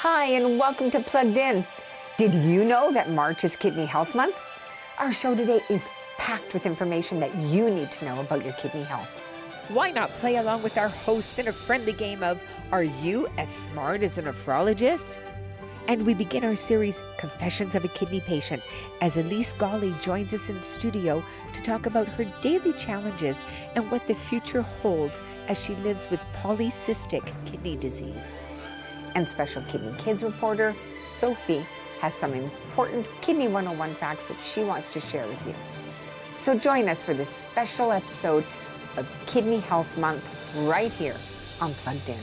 Hi, and welcome to Plugged In. Did you know that March is Kidney Health Month? Our show today is packed with information that you need to know about your kidney health. Why not play along with our hosts in a friendly game of Are You as Smart as a Nephrologist? And we begin our series, Confessions of a Kidney Patient, as Elyse joins us in studio to talk about her daily challenges and what the future holds as she lives with polycystic kidney disease. And Special Kidney Kids reporter Sophie has some important Kidney 101 facts that she wants to share with you. So join us for this special episode of Kidney Health Month right here on Plugged In.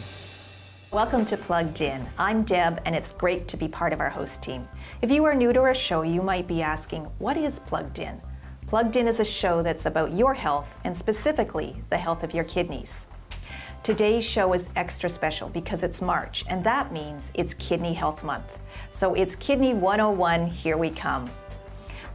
Welcome to Plugged In. I'm Deb, and it's great to be part of our host team. If you are new to our show, you might be asking, what is Plugged In? Plugged In is a show that's about your health, and specifically the health of your kidneys. Today's show is extra special because it's March, and that means it's Kidney Health Month. So it's Kidney 101, here we come.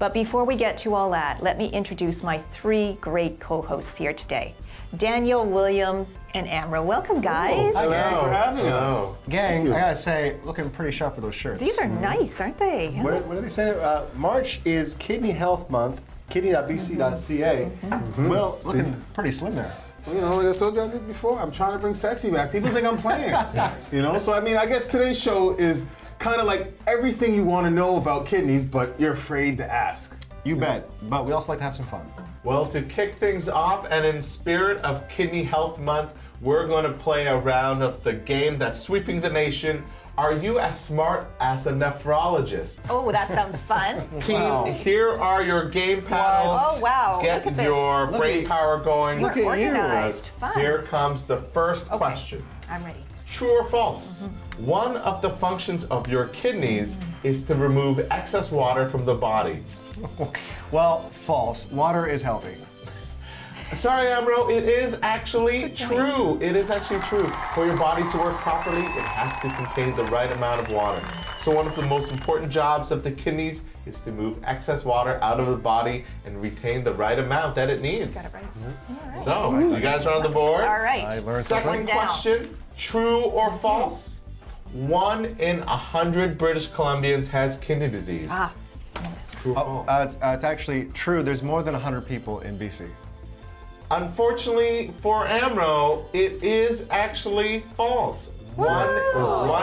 But before we get to all that, let me introduce my three great co-hosts here today. Daniel, William, and Amra. Welcome, guys. Hi, gang, for having us. Gang, I gotta say, looking pretty sharp with those shirts. These are nice, aren't they? What do they say? March is Kidney Health Month, kidney.ca. Well, looking pretty slim there. You know, I told you I did before, I'm trying to bring sexy back. People think I'm playing. You know, so I mean, I guess today's show is kind of like everything you want to know about kidneys, but you're afraid to ask. You bet. But we also like to have some fun. Well, to kick things off, and in spirit of Kidney Health Month, we're going to play a round of the game that's sweeping the nation. Are you as smart as a nephrologist? Oh, that sounds fun. Team, here are your game paddles. Oh, wow. Get Look at this. your brain power going. We're organized. Fun. Here comes the first question. I'm ready. True or false? One of the functions of your kidneys is to remove excess water from the body. Well, false. Water is healthy. Sorry, Amro, it is actually true. It is actually true. For your body to work properly, it has to contain the right amount of water. So one of the most important jobs of the kidneys is to move excess water out of the body and retain the right amount that it needs. Got it right. All right. So, you guys are on the board. All right. I learned Second something. question, true or false? 1 in 100 British Columbians has kidney disease. Ah. True or false? It's actually true. There's more than 100 people in BC. Unfortunately for Amro, it is actually false. One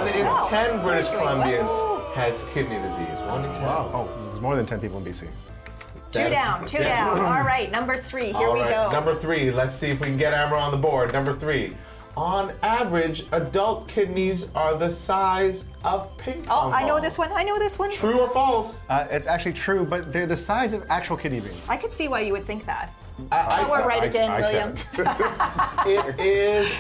in 10 British Columbians has kidney disease. 1 in 10. Oh, there's more than 10 people in BC. Two down. All right, number 3, here we go. Number 3, let's see if we can get Amro on the board. Number 3. On average, adult kidneys are the size of ping pong Oh, I know balls. this one. True or false? It's actually true, but they're the size of actual kidney beans. I could see why you would think that. I We're right again, I William. It is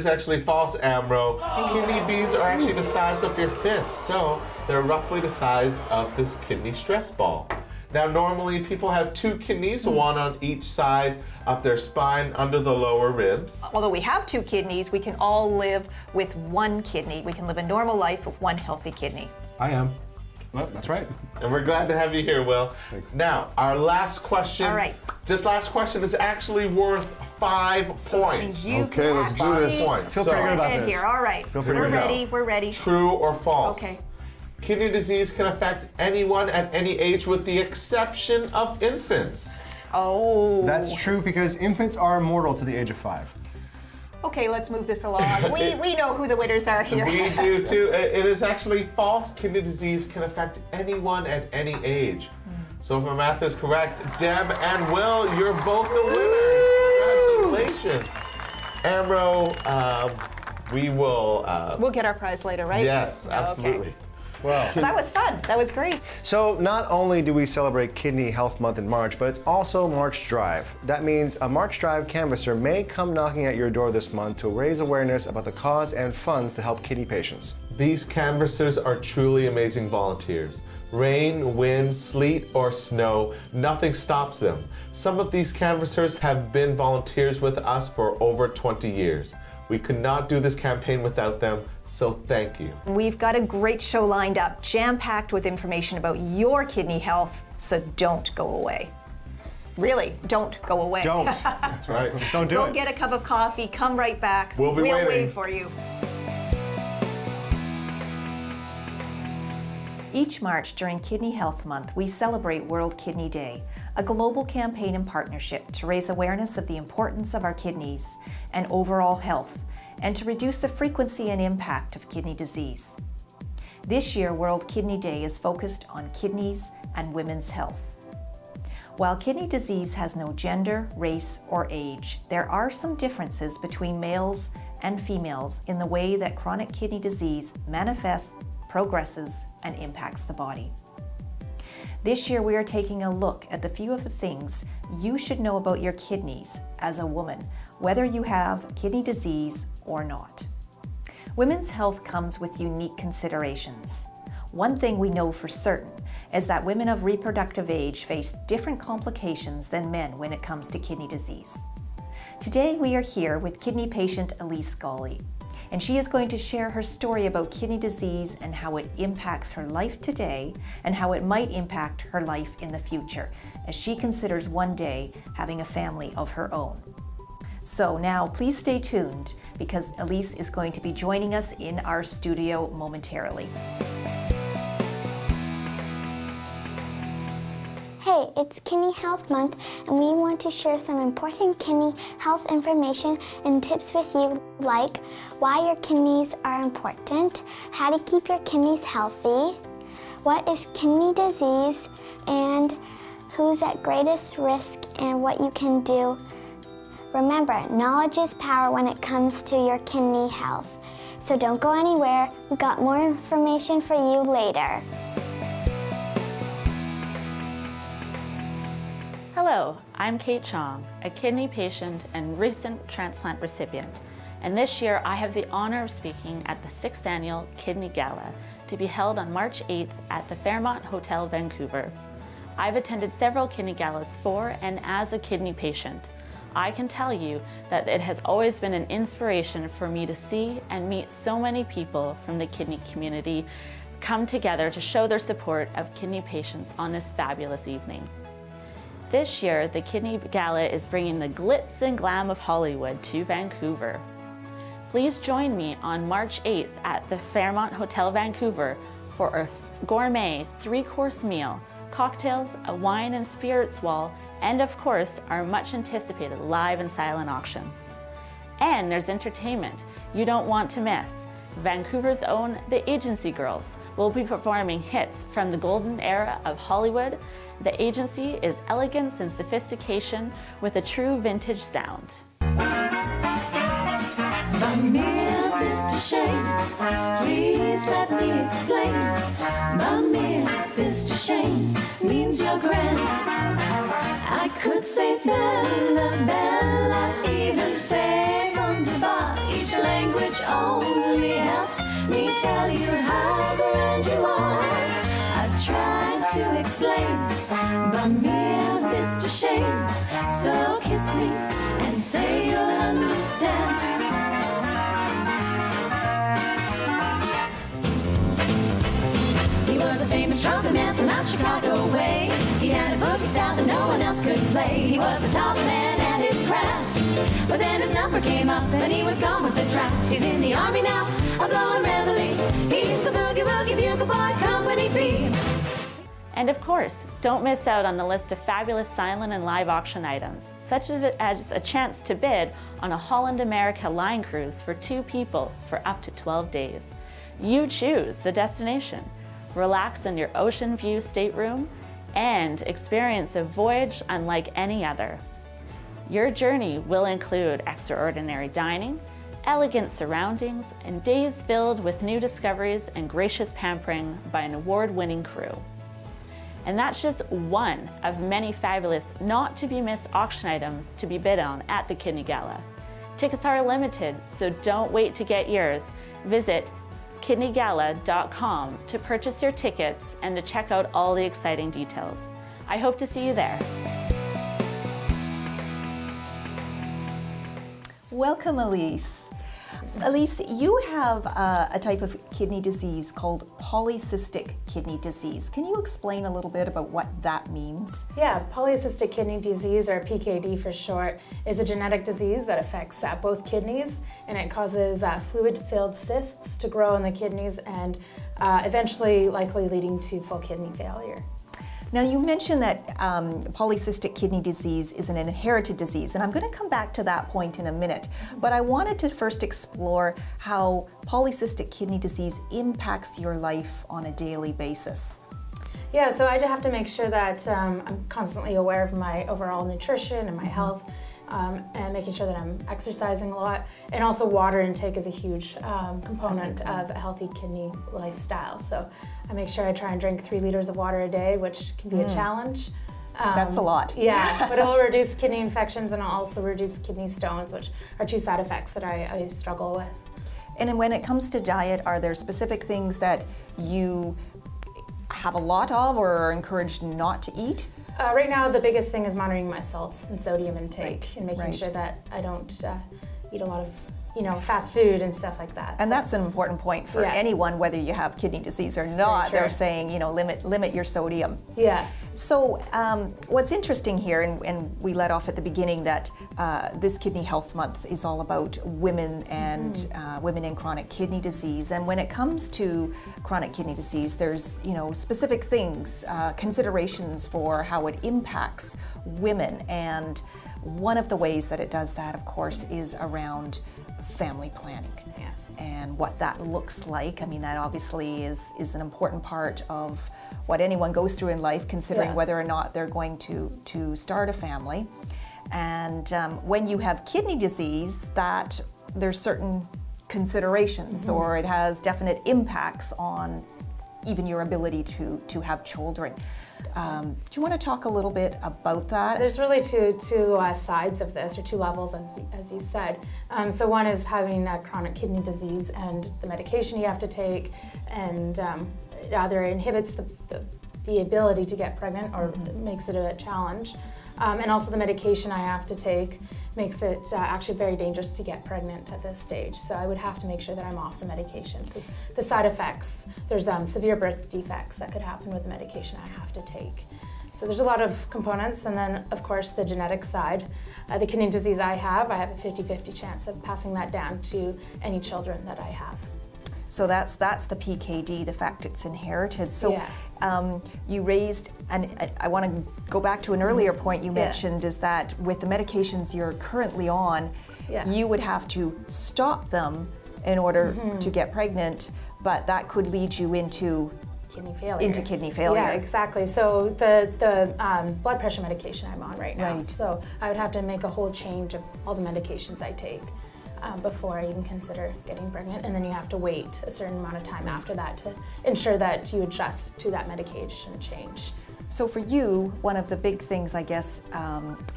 actually false, Amro. Kidney beans are actually the size of your fist, so they're roughly the size of this kidney stress ball. Now, normally people have 2 kidneys, one on each side of their spine under the lower ribs. Although we have 2 kidneys, we can all live with 1 kidney. We can live a normal life with 1 healthy kidney. I am. Well, that's right. And we're glad to have you here, Will. Thanks. Now, our last question. All right. This last question is actually worth 5 points. Okay, let's do this. Points. Feel pretty good about Ahead this. here. All right. Feel pretty We're good. ready. We're ready. True or false? Okay. Kidney disease can affect anyone at any age with the exception of infants. Oh. That's true because infants are immortal to the age of 5. Okay, let's move this along. We know who the winners are here. We do too. It is actually false. Kidney disease can affect anyone at any age. So if my math is correct, Deb and Will, you're both the winners. Congratulations. Amro, we will... We'll get our prize later, right? Yes, absolutely. Okay. Well, That was fun. That was great. so not only do we celebrate Kidney Health Month in March, but it's also March Drive. That means a March Drive canvasser may come knocking at your door this month to raise awareness about the cause and funds to help kidney patients. These canvassers are truly amazing volunteers. Rain, wind, sleet, or snow, nothing stops them. Some of these canvassers have been volunteers with us for over 20 years. We could not do this campaign without them, so thank you. We've got a great show lined up, jam-packed with information about your kidney health, so don't go away. Really, don't go away. Don't. That's right. Just don't do Go it. get a cup of coffee, come right back. We'll be waiting. wait for you. Each March during Kidney Health Month, we celebrate World Kidney Day, a global campaign and partnership to raise awareness of the importance of our kidneys and overall health, and to reduce the frequency and impact of kidney disease. This year, World Kidney Day is focused on kidneys and women's health. While kidney disease has no gender, race, or age, there are some differences between males and females in the way that chronic kidney disease manifests, progresses, and impacts the body. This year, we are taking a look at the few of the things you should know about your kidneys as a woman, whether you have kidney disease or not. Women's health comes with unique considerations. One thing we know for certain is that women of reproductive age face different complications than men when it comes to kidney disease. Today, we are here with kidney patient Elyse Gawley, and she is going to share her story about kidney disease and how it impacts her life today and how it might impact her life in the future as she considers one day having a family of her own. So now please stay tuned because Elyse is going to be joining us in our studio momentarily. Hey, it's Kidney Health Month, and we want to share some important kidney health information and tips with you, like why your kidneys are important, how to keep your kidneys healthy, what is kidney disease, and who's at greatest risk and what you can do. Remember, knowledge is power when it comes to your kidney health. So don't go anywhere. We've got more information for you later. Hello, I'm Kate Chong, a kidney patient and recent transplant recipient. And this year I have the honor of speaking at the 6th Annual Kidney Gala to be held on March 8th at the Fairmont Hotel, Vancouver. I've attended several kidney galas for and as a kidney patient. I can tell you that it has always been an inspiration for me to see and meet so many people from the kidney community come together to show their support of kidney patients on this fabulous evening. This year, the Kidney Gala is bringing the glitz and glam of Hollywood to Vancouver. Please join me on March 8th at the Fairmont Hotel, Vancouver for a gourmet 3-course meal, cocktails, a wine and spirits wall, and of course, our much anticipated live and silent auctions. And there's entertainment you don't want to miss. Vancouver's own The Agency Girls will be performing hits from the golden era of Hollywood. The Agency is elegance and sophistication with a true vintage sound. My Mr. Shane, please let me explain. My Mr. Shane means you're grand. I could say Bella, Bella, even say wunderbar. Each language only helps me tell you how grand you are. I've tried to explain my Mr. Shane, so kiss me and say you'll understand. He was a famous trumpet man from out Chicago way. He had a boogie style that no one else could play. He was the top man at his craft, but then his number came up and he was gone with the draft. He's in the army now, a blowing reveille. He's the boogie woogie bugle boy, Company B. And of course, don't miss out on the list of fabulous silent and live auction items, such as a chance to bid on a Holland America line cruise for 2 people for up to 12 days. You choose the destination. Relax in your ocean view stateroom and experience a voyage unlike any other. Your journey will include extraordinary dining, elegant surroundings, and days filled with new discoveries and gracious pampering by an award-winning crew. And that's just one of many fabulous not-to-be-missed auction items to be bid on at the Kidney Gala. Tickets are limited, so don't wait to get yours. Visit kidneygala.com to purchase your tickets and to check out all the exciting details. I hope to see you there. Welcome, Elyse. Elyse, you have a type of kidney disease called polycystic kidney disease. Can you explain a little bit about what that means? Yeah, polycystic kidney disease, or PKD for short, is a genetic disease that affects both kidneys, and it causes fluid-filled cysts to grow in the kidneys and eventually likely leading to full kidney failure. Now, you mentioned that polycystic kidney disease is an inherited disease, and I'm going to come back to that point in a minute. But I wanted to first explore how polycystic kidney disease impacts your life on a daily basis. Yeah, so I have to make sure that I'm constantly aware of my overall nutrition and my health, and making sure that I'm exercising a lot. And also water intake is a huge component of a healthy kidney lifestyle. So I make sure I try and drink 3 liters of water a day, which can be a challenge. That's a lot. Yeah, but it'll reduce kidney infections and it'll also reduce kidney stones, which are 2 side effects that I struggle with. And when it comes to diet, are there specific things that you have a lot of or are encouraged not to eat? Right now, the biggest thing is monitoring my salt and sodium intake and making right. sure that I don't eat a lot of fast food and stuff like that. And that's an important point for anyone, whether you have kidney disease or not. They're saying, limit your sodium. Yeah. So what's interesting here, and we let off at the beginning that this Kidney Health Month is all about women and women in chronic kidney disease. And when it comes to chronic kidney disease, there's specific things, considerations for how it impacts women. And one of the ways that it does that, of course, is around family planning. Yes. And what that looks like. I mean, that obviously is an important part of what anyone goes through in life, considering whether or not they're going to start a family. And when you have kidney disease, that there's certain considerations or it has definite impacts on even your ability to have children. Do you want to talk a little bit about that? There's really two sides of this, or 2 levels, as you said. So one is having chronic kidney disease and the medication you have to take, and it either inhibits the ability to get pregnant or makes it a challenge. And also the medication I have to take makes it actually very dangerous to get pregnant at this stage. So I would have to make sure that I'm off the medication, because the side effects, there's severe birth defects that could happen with the medication I have to take. So there's a lot of components, and then of course the genetic side. The kidney disease I have a 50-50 chance of passing that down to any children that I have. So that's the PKD, the fact it's inherited. So you raised, and I want to go back to an earlier point you mentioned, is that with the medications you're currently on, you would have to stop them in order to get pregnant, but that could lead you into kidney failure. Yeah, exactly. So the blood pressure medication I'm on right now. So I would have to make a whole change of all the medications I take before I even consider getting pregnant, and then you have to wait a certain amount of time after that to ensure that you adjust to that medication change. So for you, one of the big things, I guess,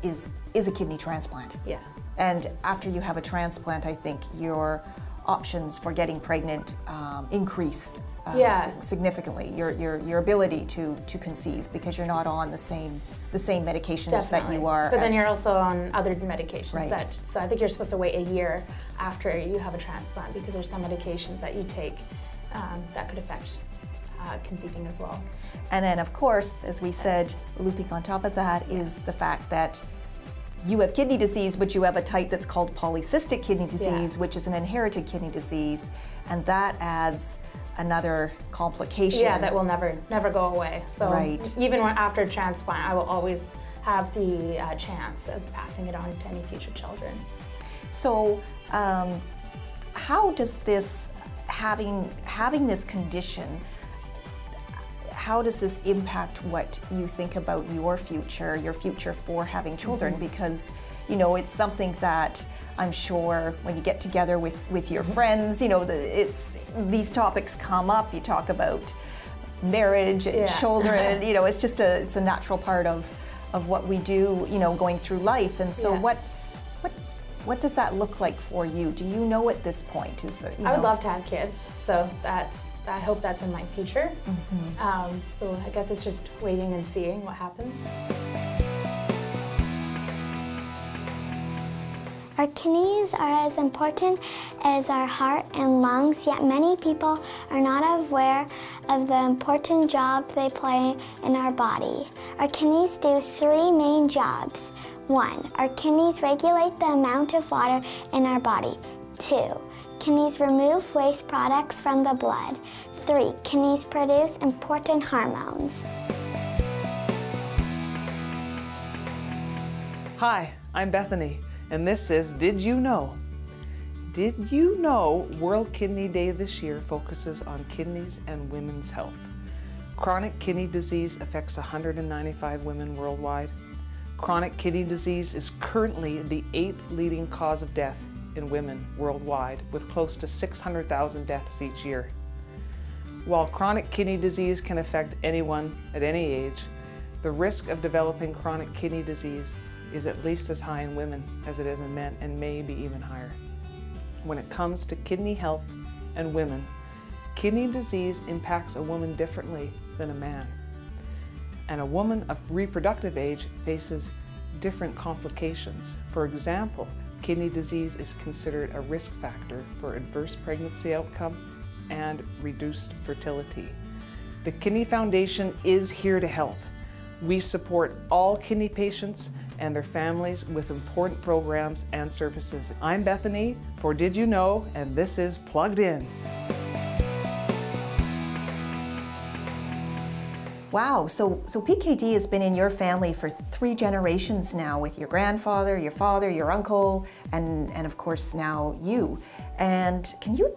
is a kidney transplant. Yeah. And after you have a transplant, I think your options for getting pregnant increase significantly. Your ability to conceive, because you're not on the same medications that you are. But then you're also on other medications so I think you're supposed to wait a year after you have a transplant, because there's some medications that you take that could affect conceiving as well. And then of course, as we said, looping on top of that is the fact that you have kidney disease, but you have a type that's called polycystic kidney disease, which is an inherited kidney disease, and that adds another complication. Yeah, that will never go away. So even after transplant, I will always have the chance of passing it on to any future children. So how does this, having this condition, how does this impact what you think about your future for having children? Because, it's something that I'm sure when you get together with your friends, these topics come up. You talk about marriage and children, it's a natural part of what we do, going through life. And so what does that look like for you? Do you know at this point? I would love to have kids, so I hope that's in my future. So I guess it's just waiting and seeing what happens. Our kidneys are as important as our heart and lungs, yet many people are not aware of the important job they play in our body. Our kidneys do 3 main jobs. 1, our kidneys regulate the amount of water in our body. 2, kidneys remove waste products from the blood. 3. Kidneys produce important hormones. Hi, I'm Bethany, and this is Did You Know? Did you know World Kidney Day this year focuses on kidneys and women's health? Chronic kidney disease affects 195 women worldwide. Chronic kidney disease is currently the 8th leading cause of death in women worldwide, with close to 600,000 deaths each year. While chronic kidney disease can affect anyone at any age, the risk of developing chronic kidney disease is at least as high in women as it is in men, and may be even higher. When it comes to kidney health and women, kidney disease impacts a woman differently than a man. And a woman of reproductive age faces different complications. For example, kidney disease is considered a risk factor for adverse pregnancy outcome and reduced fertility. The Kidney Foundation is here to help. We support all kidney patients and their families with important programs and services. I'm Bethany for Did You Know, and this is Plugged In. Wow, so PKD has been in your family for 3 generations now, with your grandfather, your father, your uncle, and of course now you. And can you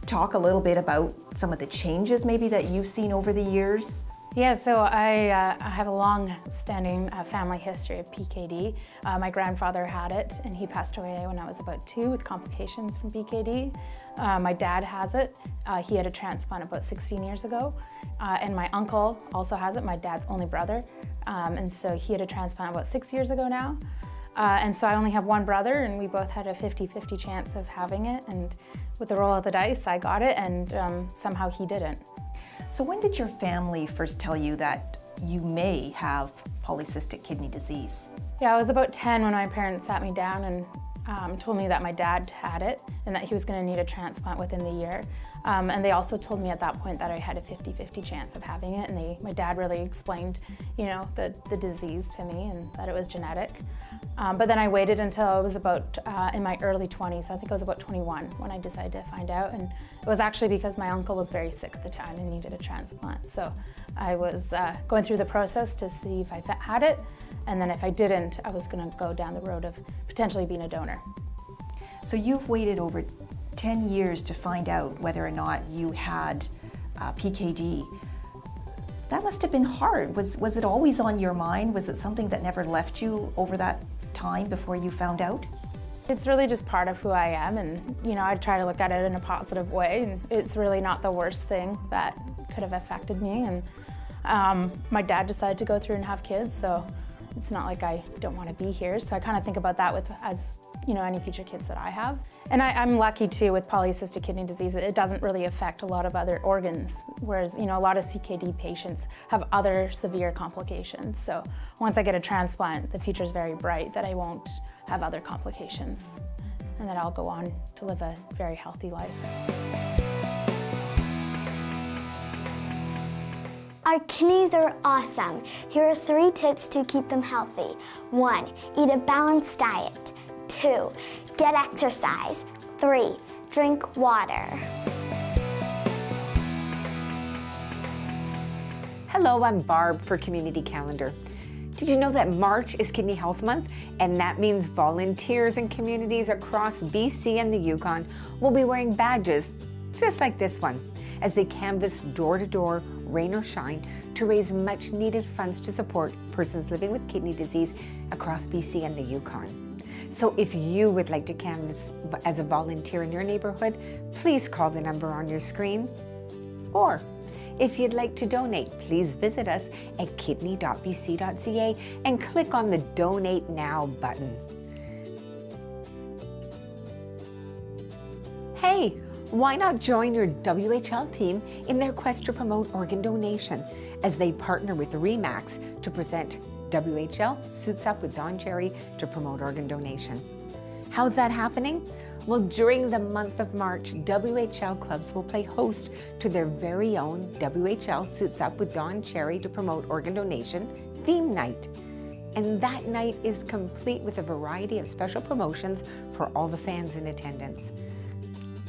talk a little bit about some of the changes maybe that you've seen over the years? Yeah, so I have a long-standing family history of PKD. My grandfather had it, and he passed away when I was about 2 with complications from PKD. My dad has it. He had a transplant about 16 years ago. And my uncle also has it, my dad's only brother. And so he had a transplant about 6 years ago now. And so I only have one brother, and we both had a 50-50 chance of having it. And with the roll of the dice, I got it, and somehow he didn't. So when did your family first tell you that you may have polycystic kidney disease? Yeah, I was about 10 when my parents sat me down and told me that my dad had it and that he was going to need a transplant within the year. And they also told me at that point that I had a 50-50 chance of having it, and my dad really explained, the disease to me and that it was genetic. But then I waited until I was about in my early 20s. I think I was about 21 when I decided to find out, and it was actually because my uncle was very sick at the time and needed a transplant. So I was going through the process to see if I had it, and then if I didn't, I was going to go down the road of potentially being a donor. So you've waited over 10 years to find out whether or not you had PKD. That must have been hard. Was it always on your mind? Was it something that never left you over that time before you found out? It's really just part of who I am, and I try to look at it in a positive way, and it's really not the worst thing that could have affected me. And my dad decided to go through and have kids, so it's not like I don't want to be here. So I kind of think about that as any future kids that I have. And I'm lucky too with polycystic kidney disease. It doesn't really affect a lot of other organs, whereas a lot of CKD patients have other severe complications. So once I get a transplant, the future is very bright that I won't have other complications, and that I'll go on to live a very healthy life. Our kidneys are awesome. Here are 3 tips to keep them healthy. 1, eat a balanced diet. 2, get exercise. 3, drink water. Hello, I'm Barb for Community Calendar. Did you know that March is Kidney Health Month? And that means volunteers in communities across BC and the Yukon will be wearing badges just like this one as they canvass door-to-door, rain or shine, to raise much needed funds to support persons living with kidney disease across BC and the Yukon. So if you would like to canvass as a volunteer in your neighborhood, please call the number on your screen. Or if you'd like to donate, please visit us at kidney.ca and click on the Donate Now button. Hey, why not join your WHL team in their quest to promote organ donation as they partner with RE/MAX to present WHL Suits Up with Don Cherry to promote organ donation. How's that happening? Well, during the month of March, WHL clubs will play host to their very own WHL Suits Up with Don Cherry to promote organ donation theme night. And that night is complete with a variety of special promotions for all the fans in attendance.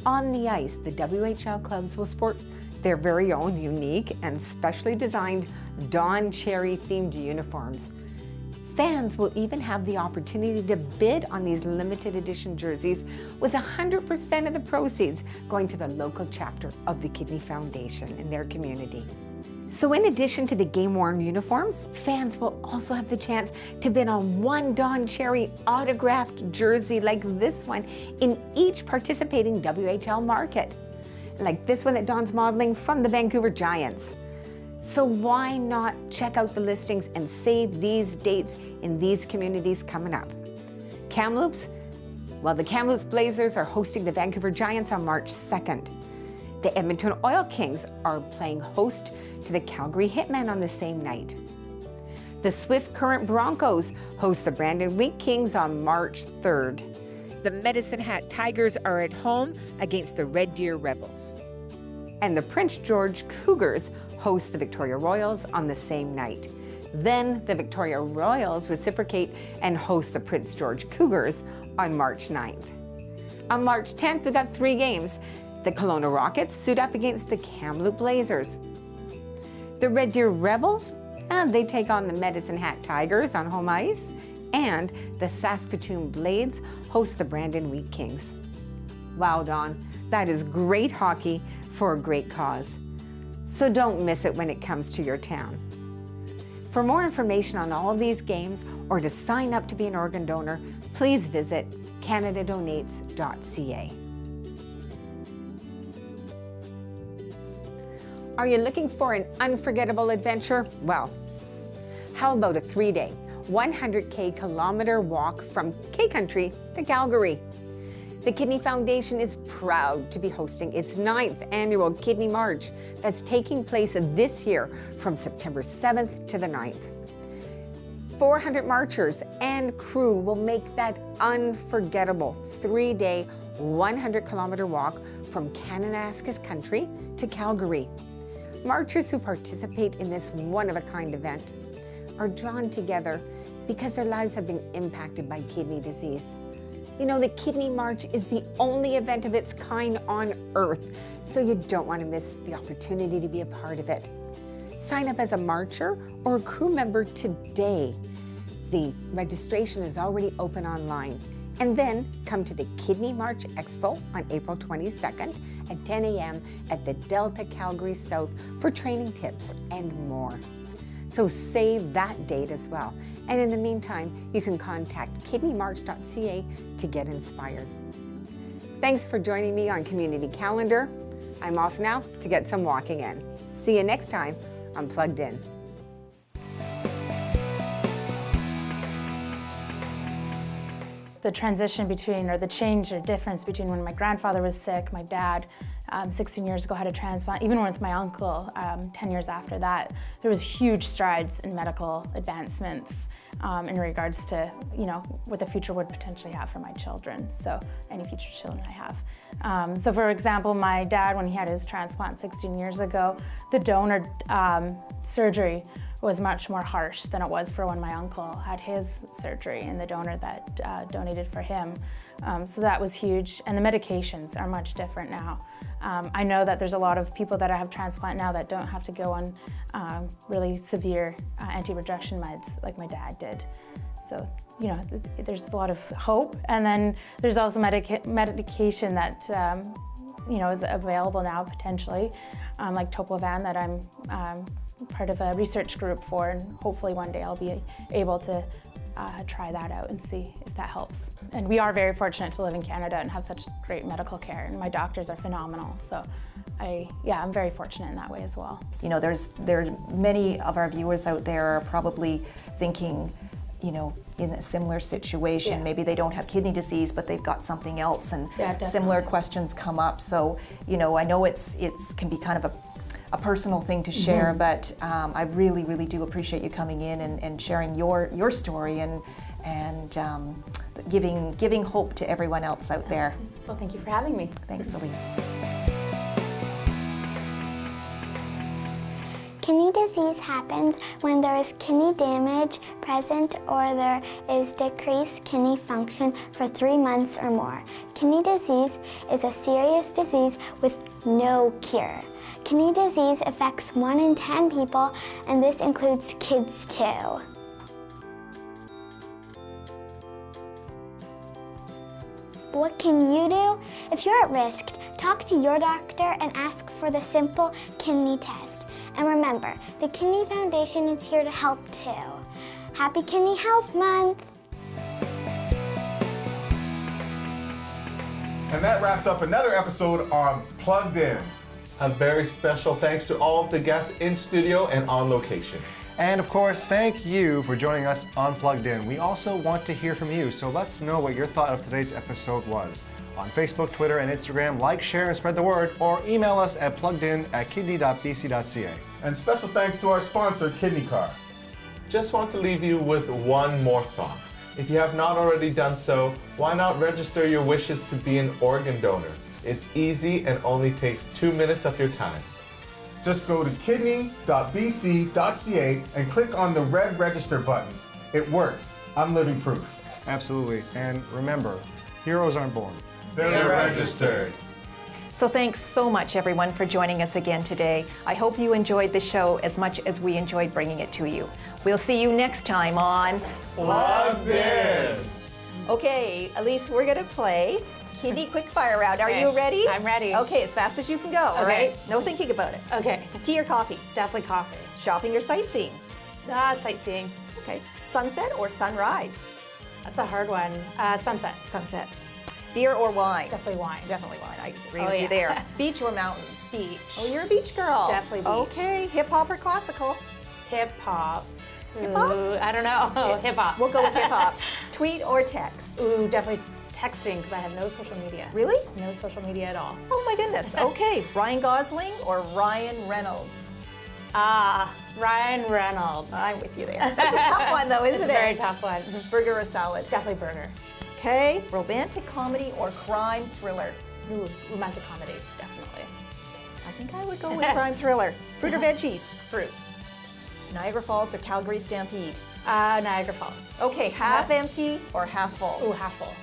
On the ice, the WHL clubs will sport their very own unique and specially designed Dawn Cherry themed uniforms. Fans will even have the opportunity to bid on these limited edition jerseys, with 100% of the proceeds going to the local chapter of the Kidney Foundation in their community. So in addition to the game-worn uniforms, fans will also have the chance to bid on one Dawn Cherry autographed jersey like this one in each participating WHL market, like this one that Dawn's modeling from the Vancouver Giants. So why not check out the listings and save these dates in these communities coming up? Kamloops? Well, the Kamloops Blazers are hosting the Vancouver Giants on March 2nd. The Edmonton Oil Kings are playing host to the Calgary Hitmen on the same night. The Swift Current Broncos host the Brandon Wheat Kings on March 3rd. The Medicine Hat Tigers are at home against the Red Deer Rebels. And the Prince George Cougars host the Victoria Royals on the same night. Then the Victoria Royals reciprocate and host the Prince George Cougars on March 9th. On March 10th, we got 3 games. The Kelowna Rockets suit up against the Kamloops Blazers. The Red Deer Rebels, they take on the Medicine Hat Tigers on home ice. And the Saskatoon Blades host the Brandon Wheat Kings. Wow, Dawn, that is great hockey for a great cause. So don't miss it when it comes to your town. For more information on all of these games or to sign up to be an organ donor, please visit canadadonates.ca. Are you looking for an unforgettable adventure? Well, how about a 3-day, 100K kilometer walk from K-Country to Calgary? The Kidney Foundation is proud to be hosting its 9th annual Kidney March that's taking place this year from September 7th to the 9th. 400 marchers and crew will make that unforgettable 3-day, 100-kilometer walk from Kananaskis Country to Calgary. Marchers who participate in this one-of-a-kind event are drawn together because their lives have been impacted by kidney disease. You know, the Kidney March is the only event of its kind on Earth, so you don't want to miss the opportunity to be a part of it. Sign up as a marcher or a crew member today. The registration is already open online. And then come to the Kidney March Expo on April 22nd at 10 a.m. at the Delta Calgary South for training tips and more. So save that date as well. And in the meantime, you can contact kidneymarch.ca to get inspired. Thanks for joining me on Community Calendar. I'm off now to get some walking in. See you next time on Plugged In. The transition between, or the change or difference between when my grandfather was sick, my dad 16 years ago had a transplant, even with my uncle 10 years after that, there was huge strides in medical advancements in regards to, what the future would potentially have for my children, so any future children I have. So for example, my dad, when he had his transplant 16 years ago, the donor surgery was much more harsh than it was for when my uncle had his surgery and the donor that donated for him. So that was huge. And the medications are much different now. I know that there's a lot of people that have transplant now that don't have to go on really severe anti-rejection meds like my dad did. So, there's a lot of hope. And then there's also medication that, is available now potentially, like Toplovan that I'm part of a research group for, and hopefully one day I'll be able to try that out and see if that helps. And we are very fortunate to live in Canada and have such great medical care, and my doctors are phenomenal. So I'm very fortunate in that way as well. There's many of our viewers out there are probably thinking, in a similar situation. Yeah. Maybe they don't have kidney disease, but they've got something else, and similar questions come up. So, I know it's can be kind of a personal thing to share, but I really, really do appreciate you coming in and sharing your story and giving hope to everyone else out there. Well, thank you for having me. Thanks, Elyse. Kidney disease happens when there is kidney damage present or there is decreased kidney function for 3 months or more. Kidney disease is a serious disease with no cure. Kidney disease affects 1 in 10 people, and this includes kids too. What can you do? If you're at risk, talk to your doctor and ask for the simple kidney test. And remember, the Kidney Foundation is here to help too. Happy Kidney Health Month! And that wraps up another episode on Plugged In. A very special thanks to all of the guests in studio and on location. And of course, thank you for joining us on Plugged In. We also want to hear from you, so let's know what your thought of today's episode was. On Facebook, Twitter, and Instagram, like, share, and spread the word, or email us at pluggedin@kidney.ca. And special thanks to our sponsor, Kidney Car. Just want to leave you with one more thought. If you have not already done so, why not register your wishes to be an organ donor? It's easy and only takes 2 minutes of your time. Just go to kidney.ca and click on the red register button. It works. I'm living proof. Absolutely. And remember, heroes aren't born. They're registered. So thanks so much, everyone, for joining us again today. I hope you enjoyed the show as much as we enjoyed bringing it to you. We'll see you next time on Plugged In. Okay, Elyse, we're gonna play Kidney Quick Fire Round. Are you ready? I'm ready. Okay, as fast as you can go, all Okay. right? No thinking about it. Okay. Tea or coffee? Definitely coffee. Shopping or sightseeing? Sightseeing. Okay. Sunset or sunrise? That's a hard one. Sunset. Sunset. Beer or wine? Definitely wine. Definitely wine. I agree Oh, with you yeah. there. Beach or mountains? Beach. Oh, you're a beach girl. Definitely beach. Okay. Hip hop or classical? Hip hop. Hip hop? I don't know. Hip hop. We'll go with hip hop. Tweet or text? Ooh, definitely texting because I have no social media. Really? No social media at all. Oh my goodness. Okay. Ryan Gosling or Ryan Reynolds? Ryan Reynolds. I'm with you there. That's a tough one though, isn't It's a it? very tough one. Burger or salad? Definitely burger. Okay. Romantic comedy or crime thriller? Ooh, romantic comedy. Definitely. I think I would go with crime thriller. Fruit or veggies? Fruit. Niagara Falls or Calgary Stampede? Niagara Falls. Okay, half empty or half full? Ooh, half full.